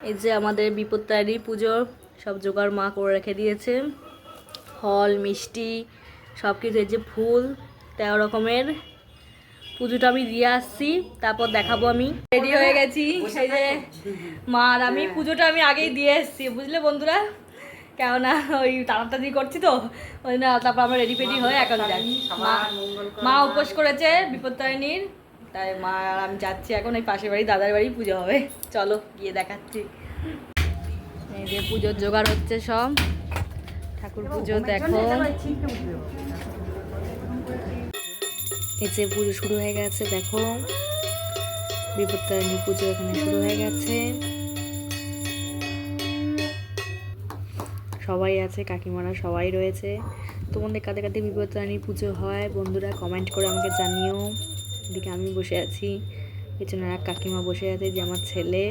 এই যে আমাদের বিপত্তারিণী পুজোর সব জোগাড় মা করে রেখে দিয়েছে, ফল মিষ্টি সব কিছু। এই যে ফুল 13 রকমের। পুজোটা আমি দিয়ে আসছি, তারপর দেখাবো। আমি রেডি হয়ে গেছি, সেই যে মা আর আমি পুজোটা আমি আগেই দিয়ে এসছি, বুঝলে বন্ধুরা, কেননা ওই তাড়াতাড়ি করছি তো ওই জন্য। তারপর আমরা রেডি ফেডি হয়ে এখন যাচ্ছি। মা উপোস করেছে বিপত্তারিণীর, তাই মা আর আমি যাচ্ছি এখন। এই পাশের বাড়ি দাদার বাড়ি পুজো হবে, চলো গিয়ে দেখাচ্ছি। এই যে পুজোর জোগাড় হচ্ছে সব, ঠাকুর পুজো দেখো। এই যে পুজো শুরু হয়ে গেছে দেখো, বিপত্তারিণী পুজো এখানে শুরু হয়ে গেছে। সবাই আছে, কাকিমারা সবাই রয়েছে। তোমাদের কাদের কাদের বিপত্তারিণী পুজো হয় বন্ধুরা কমেন্ট করে আমাকে জানিও। এদিকে আমি বসে আছি, পেছনে এক কাকিমা বসে আছে, যে আমার ছেলে।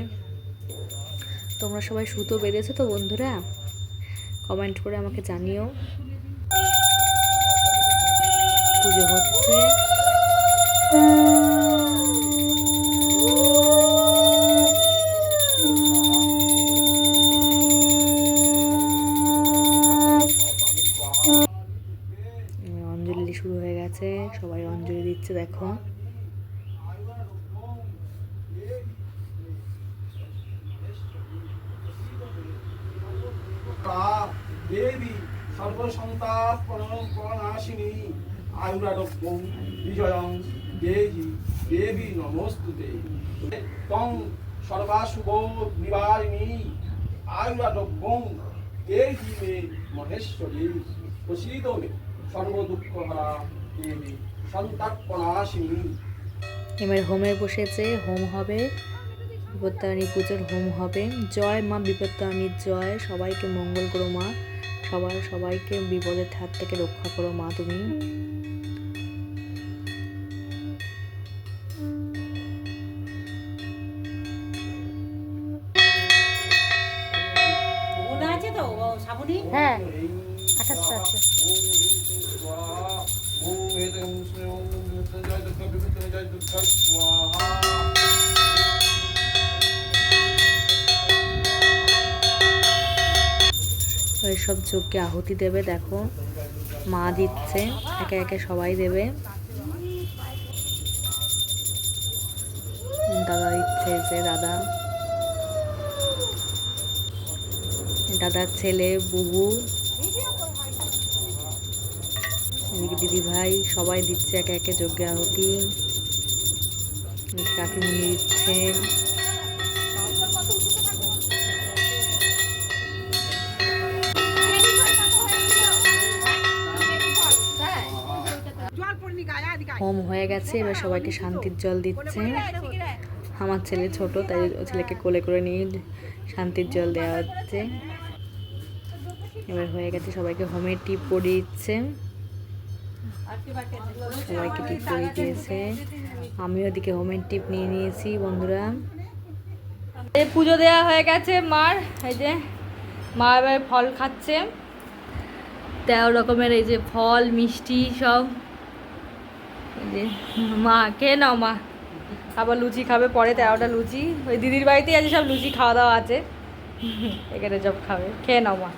তোমরা সবাই সুতো বেঁধেছো তো বন্ধুরা, কমেন্ট করে আমাকে জানিও। পুজো হচ্ছে। অঞ্জলি শুরু হয়ে গেছে, সবাই অঞ্জলি দিচ্ছে দেখো। দেবী সর্বসন্তাপ প্রণাশিনী আয়ুরাডব্যং বিজয়ং দেহি দেবী নমস্তুতে তং সর্বাশুভ নিবারিণী আয়ুরাডব্যং দেহি মে মহেশ্বরী প্রসীদ মে সর্বদুঃখহরা দেবী সন্তাপ প্রণাশিনী। এবার হোমে বসেছে, হোম হবে, বিপত্তারিণী পুজোর হোম হবে। জয় মা বিপত্তারিণীর জয়। সবাইকে মঙ্গল করো মা, সবাইকে বিপদের হাত থেকে রক্ষা করো মা তুমি। হ্যাঁ, আচ্ছা আচ্ছা। সব যজ্ঞে আহুতি দেবে দেখো, মা দিচ্ছে, একে একে সবাই দেবে। দাদা দিচ্ছে, যে দাদার ছেলে বুবু, এদিকে দিদি ভাই সবাই দিচ্ছে একে একে যজ্ঞে আহুতি। কাকিমুনি দিচ্ছে। হোম হয়ে গেছে, এবার সবাইকে শান্তির জল দিচ্ছে। আমার ছেলে ছোট, তাই ছেলেকে কোলে করে নিয়ে শান্তির জল দেওয়া হচ্ছে। এবার হয়ে গেছে, সবাইকে হোমের টিপ পরিয়ে দিচ্ছে, সবাইকে টিপ পরিয়ে দিয়েছে। আমিও ওদিকে হোমের টিপ নিয়ে নিয়েছি বন্ধুরা। পুজো দেওয়া হয়ে গেছে মার। এই যে মা এবার ফল খাচ্ছে, 13 রকমের এই যে ফল মিষ্টি সব। এই যে মা খেয়ে নাও মা, আবার লুচি খাবে পরে, 13টা লুচি। ওই দিদির বাড়িতেই আছে, সব লুচি খাওয়া দাওয়া আছে, এখানে সব খাবে। খেয়ে নাও মা।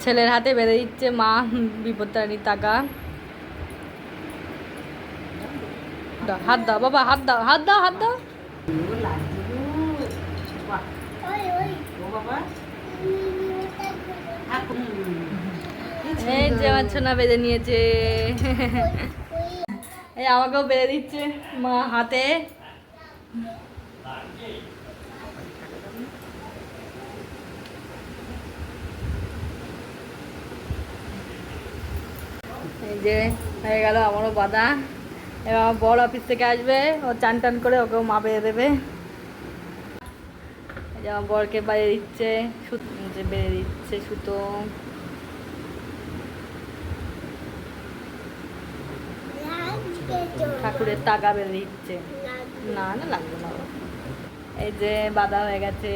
ছেলের হাতে বেঁধে দিচ্ছে মা বিপত্তারিণীর টাকা। হাত দাও বাবা, হাত দাও, হাত দাও, হাত দাও। এই যে আমার ছোনা বেঁধে নিয়েছে, এই আমাকেও বেঁধে দিচ্ছে মা হাতে। এই যে হয়ে গেল আমারও বাঁধা। এবার আমার বড় অফিস থেকে আসবে, ও চান টান করে ওকেও মা বেঁধে দেবে। এই যে আমার বরকে বেঁধে দিচ্ছে, বেঁধে দিচ্ছে সুতো। ঠাকুরের টাকা বেঁধে দিচ্ছে। না না লাগবে না। এই যে বাঁধা হয়ে গেছে।